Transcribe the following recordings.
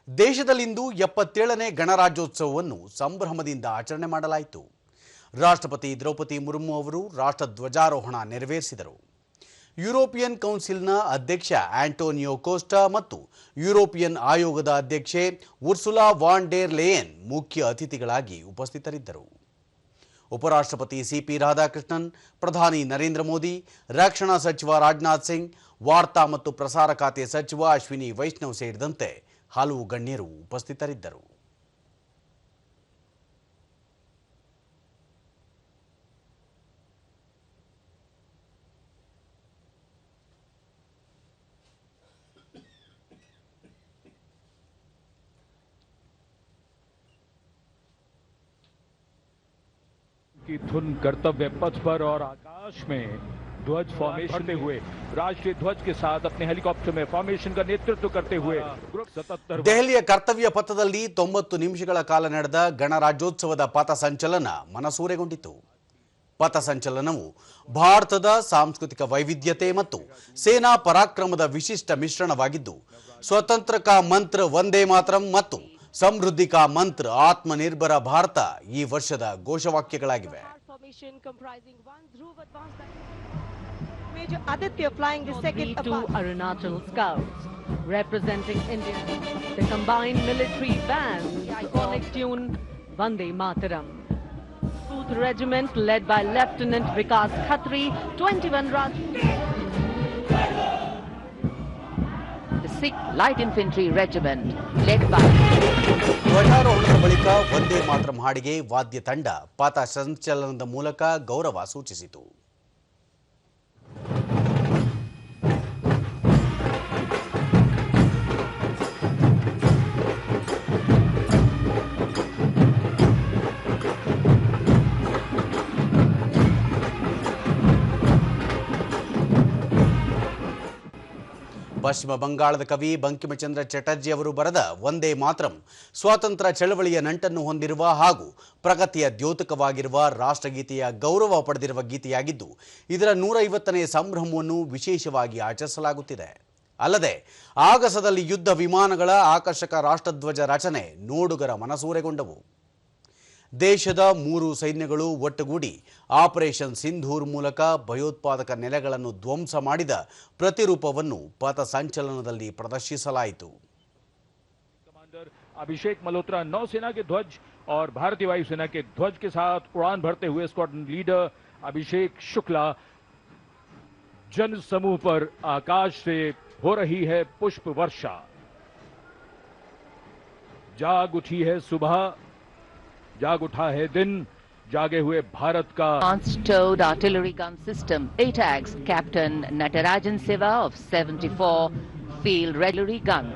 ದೇಶದಲ್ಲಿಂದು 77ನೇ ಗಣರಾಜ್ಯೋತ್ಸವವನ್ನು ಸಂಭ್ರಮದಿಂದ ಆಚರಣೆ ಮಾಡಲಾಯಿತು. ರಾಷ್ಟ್ರಪತಿ ದ್ರೌಪದಿ ಮುರ್ಮು ಅವರು ರಾಷ್ಟ್ರ ಧ್ವಜಾರೋಹಣ ನೆರವೇರಿಸಿದರು. ಯುರೋಪಿಯನ್ ಕೌನ್ಸಿಲ್ನ ಅಧ್ಯಕ್ಷ ಆಂಟೋನಿಯೋ ಕೋಸ್ಟಾ ಮತ್ತು ಯುರೋಪಿಯನ್ ಆಯೋಗದ ಅಧ್ಯಕ್ಷೆ ಉರ್ಸುಲಾ ವಾನ್ ಡೆರ್ ಲೇಯನ್ ಮುಖ್ಯ ಅತಿಥಿಗಳಾಗಿ ಉಪಸ್ಥಿತರಿದ್ದರು. ಉಪರಾಷ್ಟ್ರಪತಿ ಸಿಪಿ ರಾಧಾಕೃಷ್ಣನ್, ಪ್ರಧಾನಿ ನರೇಂದ್ರ ಮೋದಿ, ರಕ್ಷಣಾ ಸಚಿವ ರಾಜನಾಥ್ ಸಿಂಗ್, ವಾರ್ತಾ ಮತ್ತು ಪ್ರಸಾರ ಖಾತೆ ಸಚಿವ ಅಶ್ವಿನಿ ವೈಷ್ಣವ್ ಸೇರಿದಂತೆ ಹಲವು ಗಣ್ಯರು ಉಪಸ್ಥಿತರಿದ್ದರು. की धुन कर्तव्य पथ पर और आकाश में ध्वज फॉर्मेशन करते हुए राष्ट्रीय ध्वज के साथ अपने हेलीकॉप्टर में फॉर्मेशन का नेतृत्व करते हुए ದೆಹಲಿಯ ಕರ್ತವ್ಯ ಪಥದಲ್ಲಿ 90 ನಿಮಿಷಗಳ ಕಾಲ ನಡೆದ ಗಣರಾಜ್ಯೋತ್ಸವದ ಪಥಸಂಚಲನ ಮನಸೂರೆಗೊಂಡಿತು. ಪಥಸಂಚಲನವು ಭಾರತದ ಸಾಂಸ್ಕೃತಿಕ ವೈವಿಧ್ಯತೆ ಮತ್ತು ಸೇನಾ ಪರಾಕ್ರಮದ ವಿಶಿಷ್ಟ ಮಿಶ್ರಣವಾಗಿದ್ದು, ಸ್ವತಂತ್ರ ಕಾ ಮಂತ್ರ ವಂದೇ ಮಾತರಂ ಮತ್ತು ಸಮೃದ್ಧಿ ಕಾ ಮಂತ್ರ ಆತ್ಮನಿರ್ಭರ ಭಾರತ ಈ ವರ್ಷದ ಘೋಷವಾಕ್ಯಗಳಾಗಿವೆ. Major Aditya flying the second to Arunachal Scouts representing India. The combined military band, the iconic tune Vande Mataram. 2th Regiment led by Lieutenant Vikas Khatri, 21 Raj. The 6th Light Infantry Regiment led by ಧ್ವಜಾರೋಹಣದ ಬಳಿಕ ವಂದೇ ಮಾತರಂ ಹಾಡಿಗೆ ವಾದ್ಯ ತಂಡ ಪಥ ಸಂಚಲನದ ಮೂಲಕ ಗೌರವ ಸೂಚಿಸಿತು. ಪಶ್ಚಿಮ ಬಂಗಾಳದ ಕವಿ ಬಂಕಿಮಚಂದ್ರ ಚಟರ್ಜಿ ಅವರು ಬರೆದ ವಂದೇ ಮಾತರಂ ಸ್ವಾತಂತ್ರ್ಯ ಚಳವಳಿಯ ನಂಟನ್ನು ಹೊಂದಿರುವ ಹಾಗೂ ಪ್ರಗತಿಯ ದ್ಯೋತಕವಾಗಿರುವ ರಾಷ್ಟ್ರಗೀತೆಯ ಗೌರವ ಪಡೆದಿರುವ ಗೀತೆಯಾಗಿದ್ದು, ಇದರ 150ನೇ ಸಂಭ್ರಮವನ್ನು ವಿಶೇಷವಾಗಿ ಆಚರಿಸಲಾಗುತ್ತಿದೆ. ಅಲ್ಲದೆ ಆಗಸದಲ್ಲಿ ಯುದ್ಧ ವಿಮಾನಗಳ ಆಕರ್ಷಕ ರಾಷ್ಟ್ರಧ್ವಜ ರಚನೆ ನೋಡುಗರ ಮನಸೂರೆಗೊಂಡವು. ದೇಶದ 3 ಸೈನ್ಯಗಳು ಒಟ್ಟುಗೂಡಿ ಆಪರೇಷನ್ ಸಿಂಧೂರ್ ಮೂಲಕ ಭಯೋತ್ಪಾದಕ ನೆಲೆಗಳನ್ನು ಧ್ವಂಸ ಮಾಡಿದ ಪ್ರತಿರೂಪವನ್ನು ಪಥ ಸಂಚಲನದಲ್ಲಿ ಪ್ರದರ್ಶಿಸಲಾಯಿತು. कमांडर अभिषेक मल्होत्रा नौसेना के ध्वज और भारतीय वायुसेना के ध्वज के साथ उड़ान भरते हुए स्क्वाड्रन लीडर अभिषेक शुक्ला जन समूह पर आकाश से हो रही है पुष्प वर्षा. जाग उठी है सुबह, जाग उठा है दिन, जागे हुए भारत का Advanced Towed Artillery Gun System ATAGS Captain Natarajan Siva of 74 Field Artillery Gun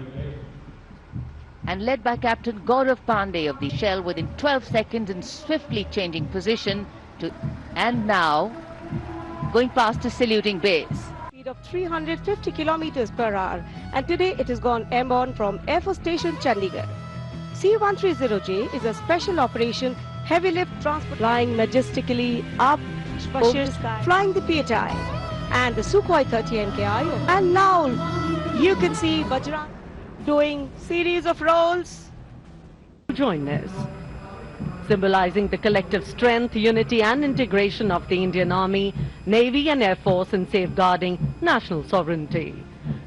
and led by Captain Gaurav Pandey of the shell within 12 seconds and swiftly changing position to and now going past a saluting base. speed of 350 kilometers per hour, and today it has gone airborne from Air Force Station Chandigarh. C-130J is a special operation heavy lift transport flying majestically up over the sky, flying the PTI and the Sukhoi 30 MKI. And now you can see Bajrang doing series of rolls. Join us, symbolizing the collective strength, unity and integration of the Indian Army, Navy and Air Force in safeguarding national sovereignty.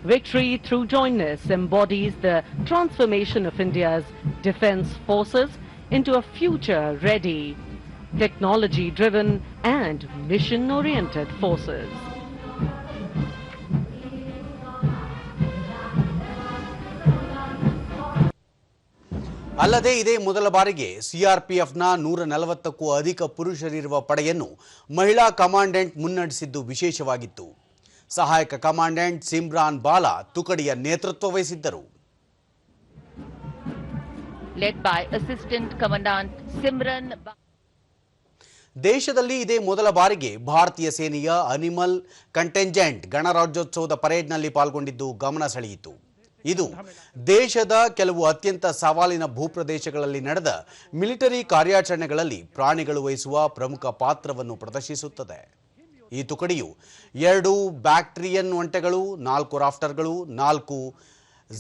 Victory through Jointness embodies the transformation of India's defense forces into a future-ready, technology-driven and mission-oriented forces. ಅಲ್ಲದೆ ಇದೇ ಮೊದಲ ಬಾರಿಗೆ ಸಿಆರ್ಪಿಎಫ್ನ 140ಕ್ಕೂ ಅಧಿಕ ಪುರುಷರಿರುವ ಪಡೆಯನ್ನು ಮಹಿಳಾ commandant ಮುನ್ನಡೆಸಿದ್ದು ವಿಶೇಷವಾಗಿತ್ತು. ಸಹಾಯಕ ಕಮಾಂಡೆಂಟ್ ಸಿಮ್ರಾನ್ ಬಾಲಾ ತುಕಡಿಯ ನೇತೃತ್ವ ವಹಿಸಿದ್ದರು. Led by Assistant Commandant Simran. ದೇಶದಲ್ಲಿ ಇದೇ ಮೊದಲ ಬಾರಿಗೆ ಭಾರತೀಯ ಸೇನೆಯ ಅನಿಮಲ್ ಕಂಟಿಂಜೆಂಟ್ ಗಣರಾಜ್ಯೋತ್ಸವದ ಪರೇಡ್ನಲ್ಲಿ ಪಾಲ್ಗೊಂಡಿದ್ದು ಗಮನ ಸೆಳೆಯಿತು. ಇದು ದೇಶದ ಕೆಲವು ಅತ್ಯಂತ ಸವಾಲಿನ ಭೂಪ್ರದೇಶಗಳಲ್ಲಿ ನಡೆದ ಮಿಲಿಟರಿ ಕಾರ್ಯಾಚರಣೆಗಳಲ್ಲಿ ಪ್ರಾಣಿಗಳು ವಹಿಸುವ ಪ್ರಮುಖ ಪಾತ್ರವನ್ನು ಪ್ರದರ್ಶಿಸುತ್ತದೆ. ಈ ತುಕಡಿಯು 2 ಬ್ಯಾಕ್ಟ್ರಿಯನ್ ಒಂಟೆಗಳು, 4 ರಾಫ್ಟರ್ಗಳು, 4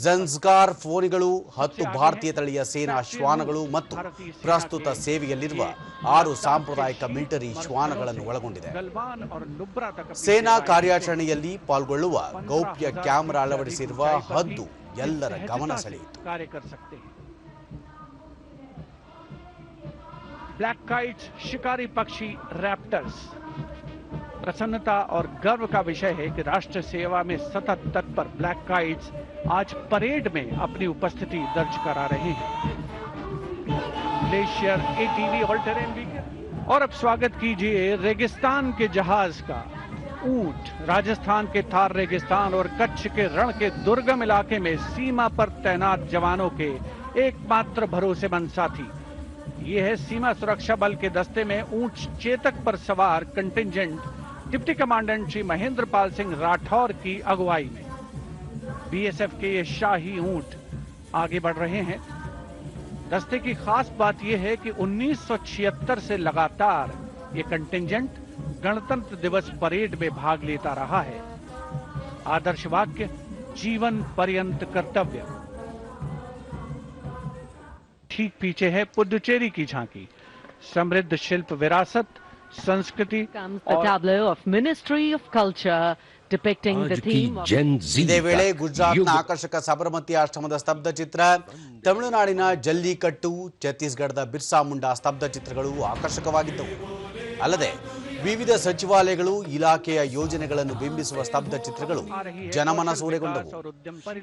ಝಂಸ್ಕಾರ್ ಫೋನಿಗಳು, 10 ಭಾರತೀಯ ತಳಿಯ ಸೇನಾ ಶ್ವಾನಗಳು ಮತ್ತು ಪ್ರಸ್ತುತ ಸೇವೆಯಲ್ಲಿರುವ 6 ಸಾಂಪ್ರದಾಯಿಕ ಮಿಲಿಟರಿ ಶ್ವಾನಗಳನ್ನು ಒಳಗೊಂಡಿದೆ. ಸೇನಾ ಕಾರ್ಯಾಚರಣೆಯಲ್ಲಿ ಪಾಲ್ಗೊಳ್ಳುವ ಗೌಪ್ಯ ಕ್ಯಾಮೆರಾ ಅಳವಡಿಸಿರುವ ಹದ್ದು ಎಲ್ಲರ ಗಮನ ಸೆಳೆಯಿತು. ब्लैक काइट्स शिकारी पक्षी रैप्टर्स। प्रसन्नता और गर्व का विषय है कि राष्ट्र सेवा में सतत तत्पर ब्लैक काइट्स आज परेड में अपनी उपस्थिति दर्ज करा रहे हैं। Glacier ATV all terrain vehicle. और अब स्वागत कीजिए रेगिस्तान के जहाज का। ऊंट राजस्थान के थार रेगिस्तान और कच्छ के रण के दुर्गम इलाके में सीमा पर तैनात जवानों के एकमात्र भरोसेमंद साथी। ये है सीमा सुरक्षा बल के दस्ते में ऊंट चेतक पर सवार contingent deputy commandant Shri Mahendra Pal Singh Rathore की अगुवाई में। BSF के ये शाही ऊंट आगे बढ़ रहे हैं। दस्ते की खास बात यह है कि 1976 से लगातार ये कंटिंजेंट गणतंत्र दिवस परेड में भाग लेता रहा है। आदर्श वाक्य जीवन पर्यंत कर्तव्य। ठीक पीछे है पुडुचेरी की झांकी। समृद्ध शिल्प विरासत, संस्कृति Comes the tableau of Ministry of Culture depicting the theme of ಇದೇ ವೇಳೆ ಗುಜರಾತ್ನ ಆಕರ್ಷಕ ಸಬರಮತಿ ಆಶ್ರಮದ ಸ್ತಬ್ಧ ಚಿತ್ರ, ತಮಿಳುನಾಡಿನ ಜಲ್ಲಿಕಟ್ಟು, ಛತ್ತೀಸ್ಗಢದ ಬಿರ್ಸಾ ಮುಂಡಾ ಸ್ತಬ್ಧ ಚಿತ್ರಗಳು ಆಕರ್ಷಕವಾಗಿದ್ದವು. ಅಲ್ಲದೆ ವಿವಿಧ ಸಚಿವಾಲಯಗಳು, ಇಲಾಖೆಯ ಯೋಜನೆಗಳನ್ನು ಬಿಂಬಿಸುವ ಸ್ತಬ್ಧ ಚಿತ್ರಗಳು ಜನಮನ ಸೂರೆಗೊಂಡವು.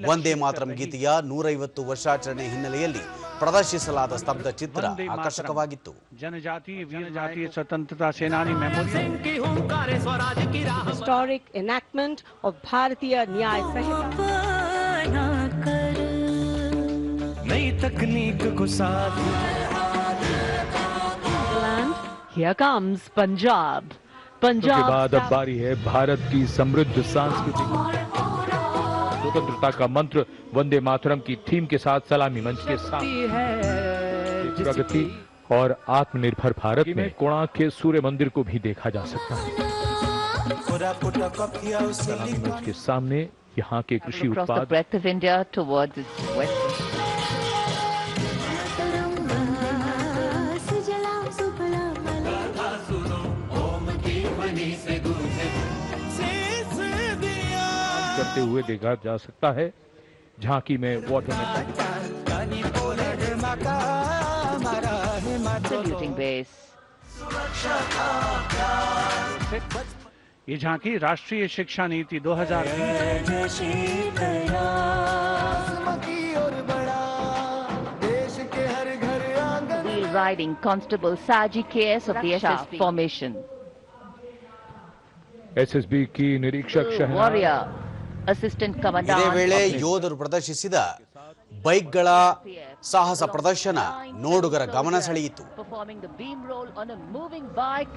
ವಂದೇ ಮಾತರಂ ಗೀತೆಯ 150 ವರ್ಷಾಚರಣೆ ಹಿನ್ನೆಲೆಯಲ್ಲಿ ಪ್ರದರ್ಶಿಸಲಾದ ಸ್ತಬ್ಧ ಚಿತ್ರ ಆಕರ್ಷಕವಾಗಿತ್ತು. जनजातीय वीर जातीय स्वतंत्रता सेनानी memorial. Historic enactment of Bharatiya Nyay Sanhita. नई तकनीक को साथ and here comes Punjab. के बाद अब बारी है भारत की समृद्ध सांस्कृतिक स्वतंत्रता का मंत्र वंदे मातरम की थीम के साथ सलामी मंच के साथ प्रगति और आत्मनिर्भर भारत में कोणार्क के सूर्य मंदिर को भी देखा जा सकता है। सलामी मंच के सामने यहाँ के कृषि Across the उत्पाद breadth of India towards its west. करते हुए देखा जा सकता है। झांकी में वाटर Saluting base. ये झांकी राष्ट्रीय शिक्षा नीति 2020 Wheel riding Constable Saji KS of the SS formation. SSB की निरीक्षक शहनाज Warrior Assistant Commandant. ಇದೇ ವೇಳೆ of this ಯೋಧರು ಪ್ರದರ್ಶಿಸಿದ ಬೈಕ್ಗಳ ಸಾಹಸ ಪ್ರದರ್ಶನ ನೋಡುಗರ ಗಮನ ಸೆಳೆಯಿತು. performing the beam roll on a moving bike.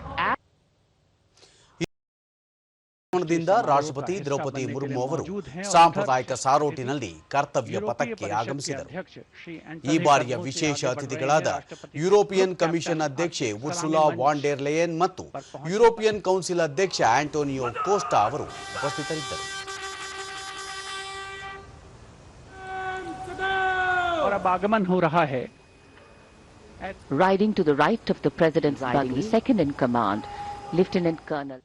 ದಿಂದ ರಾಷ್ಟ್ರಪತಿ ದ್ರೌಪದಿ ಮುರ್ಮು ಅವರು ಸಾಂಪ್ರದಾಯಿಕ ಸಾರೋಟಿನಲ್ಲಿ ಕರ್ತವ್ಯ ಪಥಕ್ಕೆ ಆಗಮಿಸಿದರು. ಈ ಬಾರಿಯ ವಿಶೇಷ ಅತಿಥಿಗಳಾದ ಯುರೋಪಿಯನ್ ಕಮಿಷನ್ ಅಧ್ಯಕ್ಷೆ ಉರ್ಸುಲಾ ವಾನ್ ಡೆರ್ ಲೆಯೆನ್ ಮತ್ತು ಯುರೋಪಿಯನ್ ಕೌನ್ಸಿಲ್ ಅಧ್ಯಕ್ಷ ಆಂಟೋನಿಯೋ ಕೋಸ್ಟಾ ಅವರು ಉಪಸ್ಥಿತರಿದ್ದರು. और अब आगमन हो रहा है। Riding to the right of the President's buggy, second in command, Lieutenant Colonel